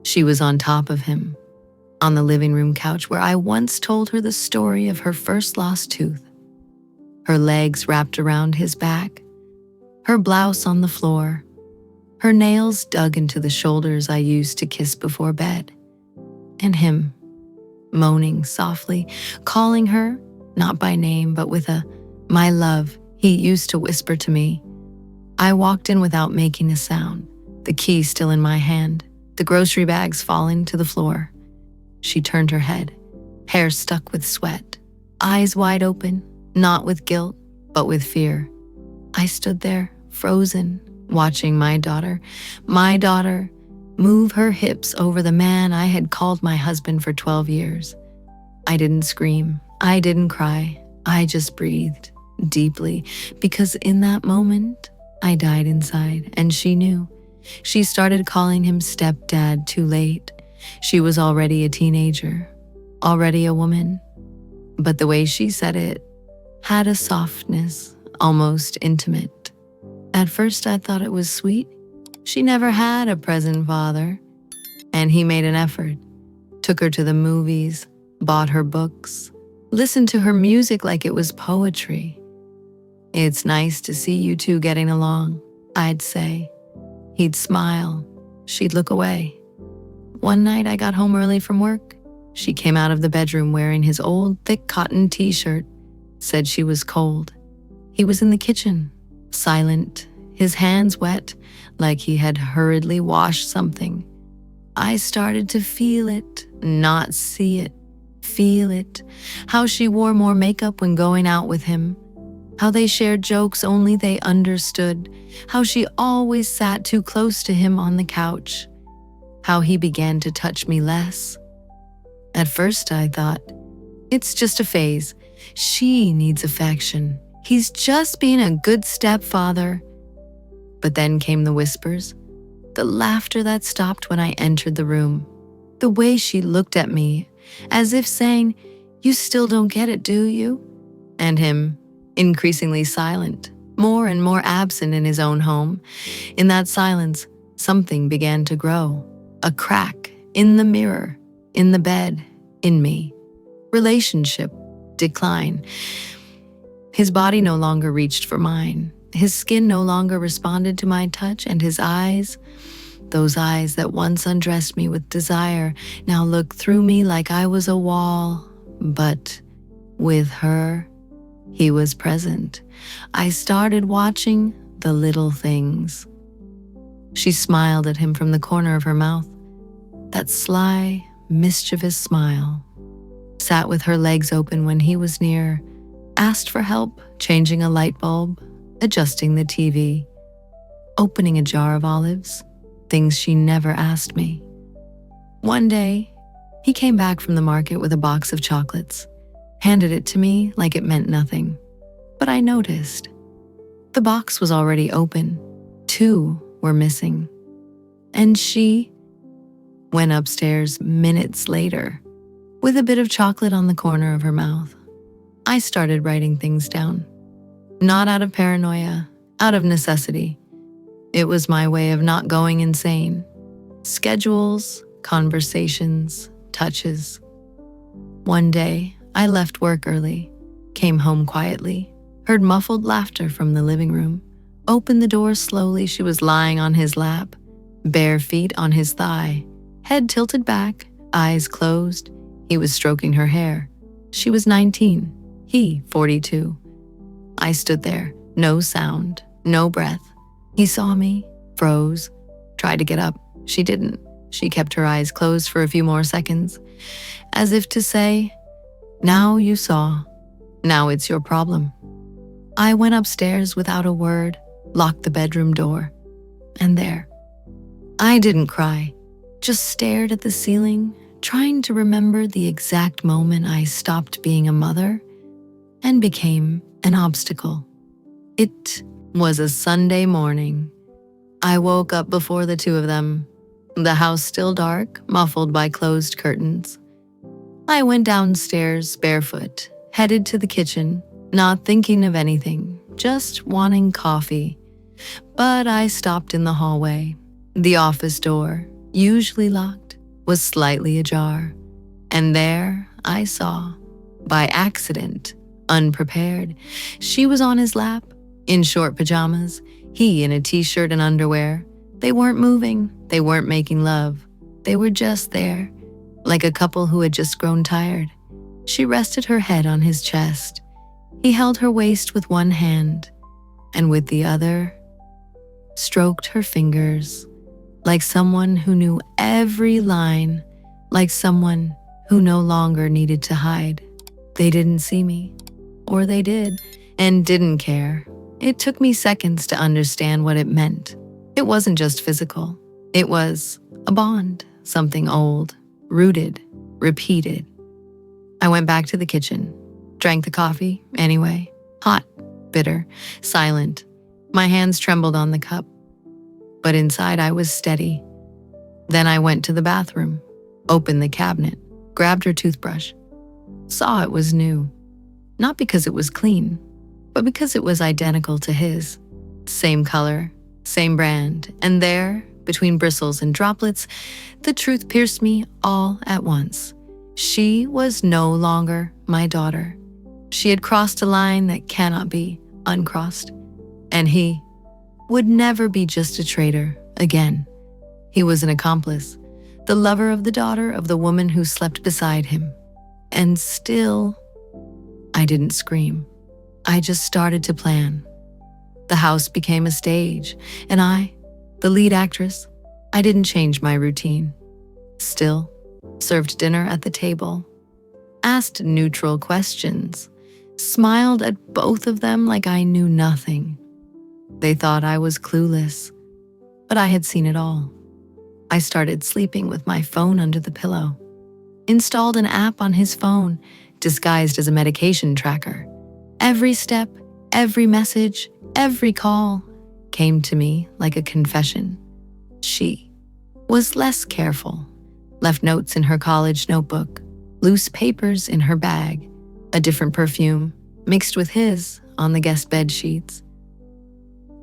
She was on top of him, on the living room couch where I once told her the story of her first lost tooth. Her legs wrapped around his back, her blouse on the floor, her nails dug into the shoulders I used to kiss before bed, and him, moaning softly, calling her, not by name, but with a "my love" he used to whisper to me. I walked in without making a sound, the key still in my hand, the grocery bags falling to the floor. She turned her head, hair stuck with sweat, eyes wide open, not with guilt, but with fear. I stood there, frozen, watching my daughter, move her hips over the man I had called my husband for 12 years. I didn't scream. I didn't cry. I just breathed deeply, because in that moment, I died inside, and she knew. She started calling him stepdad too late. She was already a teenager, already a woman. But the way she said it had a softness, almost intimate. At first, I thought it was sweet. She never had a present father. And he made an effort, took her to the movies, bought her books, listened to her music like it was poetry. "It's nice to see you two getting along," I'd say. He'd smile. She'd look away. One night I got home early from work. She came out of the bedroom wearing his old, thick cotton t-shirt, said she was cold. He was in the kitchen, silent, his hands wet, like he had hurriedly washed something. I started to feel it, not see it, feel it. How she wore more makeup when going out with him. How they shared jokes only they understood. How she always sat too close to him on the couch. How he began to touch me less. At first I thought, it's just a phase. She needs affection. He's just being a good stepfather. But then came the whispers, the laughter that stopped when I entered the room, the way she looked at me, as if saying, "You still don't get it, do you?" And him, increasingly silent, more and more absent in his own home. In that silence, something began to grow, a crack in the mirror, in the bed, in me. Relationship, decline. His body no longer reached for mine. His skin no longer responded to my touch, and his eyes, those eyes that once undressed me with desire, now looked through me like I was a wall. But with her, he was present. I started watching the little things. She smiled at him from the corner of her mouth, that sly, mischievous smile. Sat with her legs open when he was near, asked for help changing a light bulb, adjusting the TV, opening a jar of olives, things she never asked me. One day, he came back from the market with a box of chocolates, handed it to me like it meant nothing. But I noticed. The box was already open. 2 were missing. And she went upstairs minutes later, with a bit of chocolate on the corner of her mouth. I started writing things down. Not out of paranoia, out of necessity. It was my way of not going insane. Schedules, conversations, touches. One day, I left work early, came home quietly, heard muffled laughter from the living room, opened the door slowly. She was lying on his lap, bare feet on his thigh, head tilted back, eyes closed. He was stroking her hair. She was 19, he 42. I stood there, no sound, no breath. He saw me, froze, tried to get up. She didn't. She kept her eyes closed for a few more seconds, as if to say, "Now you saw. Now it's your problem." I went upstairs without a word, locked the bedroom door, and there. I didn't cry, just stared at the ceiling, trying to remember the exact moment I stopped being a mother and became an obstacle. It was a Sunday morning. I woke up before the 2 of them, the house still dark, muffled by closed curtains. I went downstairs barefoot, headed to the kitchen, not thinking of anything, just wanting coffee. But I stopped in the hallway. The office door, usually locked, was slightly ajar, and there I saw, by accident, unprepared, she was on his lap, in short pajamas, he in a t-shirt and underwear. They weren't moving, they weren't making love. They were just there, like a couple who had just grown tired. She rested her head on his chest. He held her waist with one hand, and with the other, stroked her fingers, like someone who knew every line, like someone who no longer needed to hide. They didn't see me, or they did, and didn't care. It took me seconds to understand what it meant. It wasn't just physical. It was a bond, something old, rooted, repeated. I went back to the kitchen, drank the coffee anyway, hot, bitter, silent. My hands trembled on the cup, but inside I was steady. Then I went to the bathroom, opened the cabinet, grabbed her toothbrush, saw it was new. Not because it was clean, but because it was identical to his. Same color, same brand, and there, between bristles and droplets, the truth pierced me all at once. She was no longer my daughter. She had crossed a line that cannot be uncrossed, and he would never be just a traitor again. He was an accomplice, the lover of the daughter of the woman who slept beside him. And still, I didn't scream. I just started to plan. The house became a stage, and I, the lead actress, I didn't change my routine. Still, served dinner at the table, asked neutral questions, smiled at both of them like I knew nothing. They thought I was clueless, but I had seen it all. I started sleeping with my phone under the pillow, installed an app on his phone disguised as a medication tracker. Every step, every message, every call came to me like a confession. She was less careful, left notes in her college notebook, loose papers in her bag, a different perfume mixed with his on the guest bed sheets.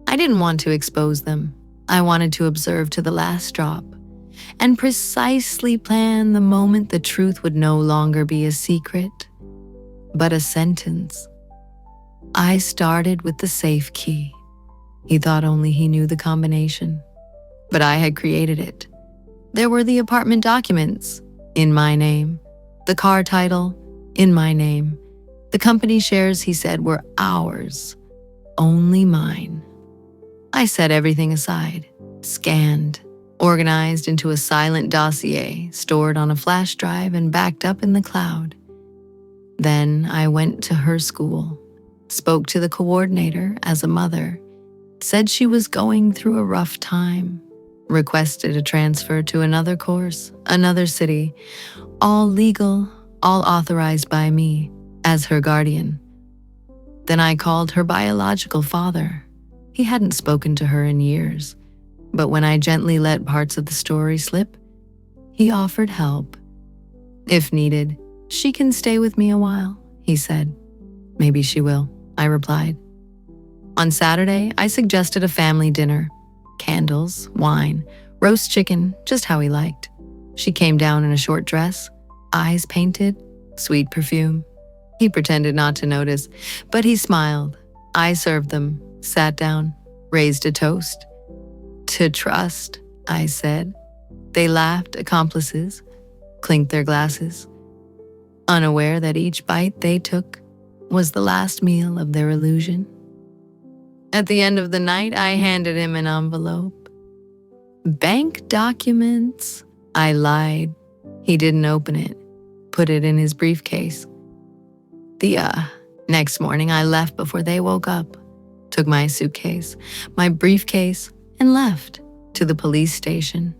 I didn't want to expose them. I wanted to observe to the last drop and precisely plan the moment the truth would no longer be a secret, but a sentence. I started with the safe key. He thought only he knew the combination, but I had created it. There were the apartment documents in my name, the car title in my name. The company shares, he said, were ours, only mine. I set everything aside, scanned, organized into a silent dossier, stored on a flash drive and backed up in the cloud. Then I went to her school, spoke to the coordinator as a mother, said she was going through a rough time, requested a transfer to another course, another city, all legal, all authorized by me as her guardian. Then I called her biological father. He hadn't spoken to her in years, but when I gently let parts of the story slip, he offered help. If needed, she can stay with me a while, he said. Maybe she will, I replied. On Saturday, I suggested a family dinner. Candles, wine, roast chicken, just how he liked. She came down in a short dress, eyes painted, sweet perfume. He pretended not to notice, but he smiled. I served them, sat down, raised a toast. To trust, I said. They laughed, accomplices, clinked their glasses, unaware that each bite they took was the last meal of their illusion. At the end of the night, I handed him an envelope. Bank documents, I lied. He didn't open it, put it in his briefcase. Next morning, I left before they woke up, took my suitcase, my briefcase, and left to the police station,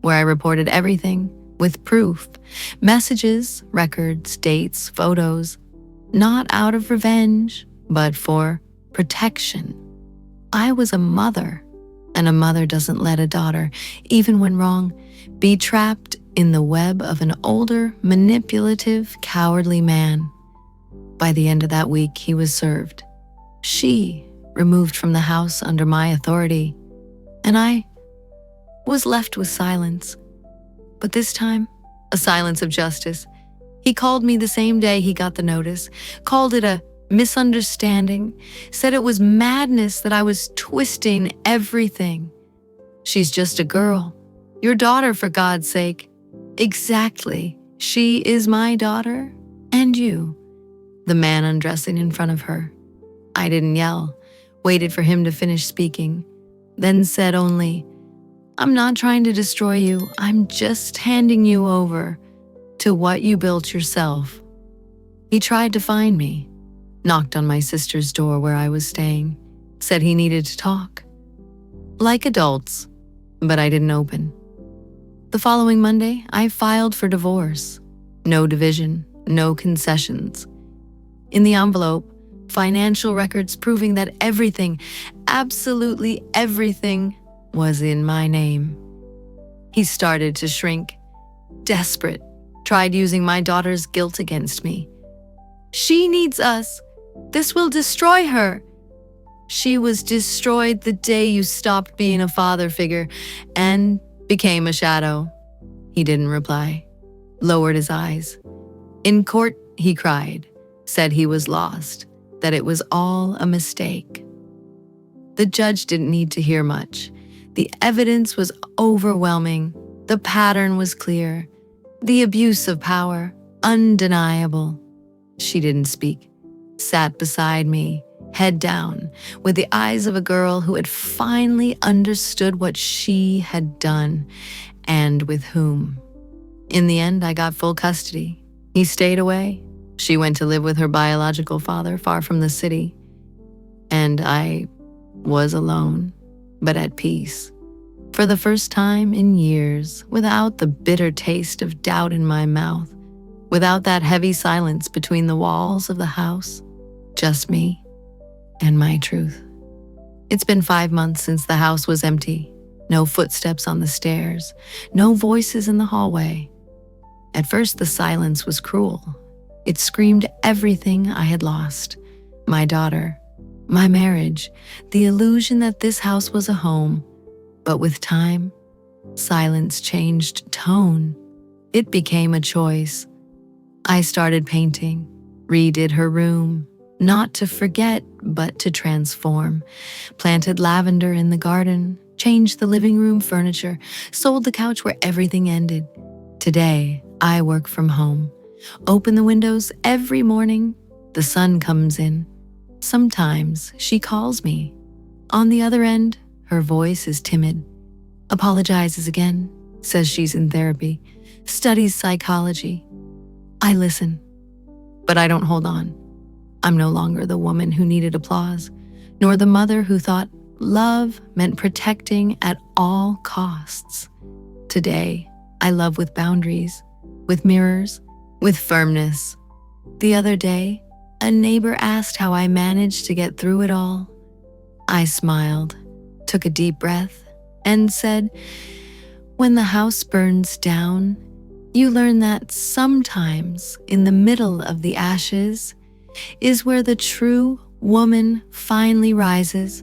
where I reported everything with proof, messages, records, dates, photos, not out of revenge, but for protection. I was a mother, and a mother doesn't let a daughter, even when wrong, be trapped in the web of an older, manipulative, cowardly man. By the end of that week, he was served. She removed from the house under my authority, and I was left with silence. But this time, A silence of justice. He called me the same day he got the notice, called it a misunderstanding, said it was madness that I was twisting everything. She's just a girl. Your daughter, for God's sake. Exactly. She is my daughter, and you. The man undressing in front of her. I didn't yell, waited for him to finish speaking, then said only, I'm not trying to destroy you. I'm just handing you over to what you built yourself. He tried to find me, knocked on my sister's door where I was staying, said he needed to talk. Like adults, but I didn't open. The following Monday, I filed for divorce. No division, no concessions. In the envelope, financial records proving that everything, absolutely everything, was in my name. He started to shrink, desperate, tried using my daughter's guilt against me. She needs us. This will destroy her. She was destroyed the day you stopped being a father figure and became a shadow. He didn't reply, lowered his eyes. In court, he cried, said he was lost, that it was all a mistake. The judge didn't need to hear much. The evidence was overwhelming. The pattern was clear. The abuse of power, undeniable. She didn't speak, sat beside me, head down, with the eyes of a girl who had finally understood what she had done and with whom. In the end, I got full custody. He stayed away. She went to live with her biological father far from the city. And I was alone, but at peace. For the first time in years, without the bitter taste of doubt in my mouth, without that heavy silence between the walls of the house, just me and my truth. It's been 5 months since the house was empty. No footsteps on the stairs, no voices in the hallway. At first, the silence was cruel. It screamed everything I had lost. My daughter, my marriage, the illusion that this house was a home. But with time, silence changed tone. It became a choice. I started painting, redid her room, not to forget, but to transform. Planted lavender in the garden, changed the living room furniture, sold the couch where everything ended. Today, I work from home. Open the windows every morning. The sun comes in. Sometimes she calls me. On the other end, her voice is timid. Apologizes again, says she's in therapy, studies psychology. I listen, but I don't hold on. I'm no longer the woman who needed applause, nor the mother who thought love meant protecting at all costs. Today, I love with boundaries, with mirrors, with firmness. The other day, a neighbor asked how I managed to get through it all. I smiled, took a deep breath, and said, when the house burns down, you learn that sometimes in the middle of the ashes is where the true woman finally rises.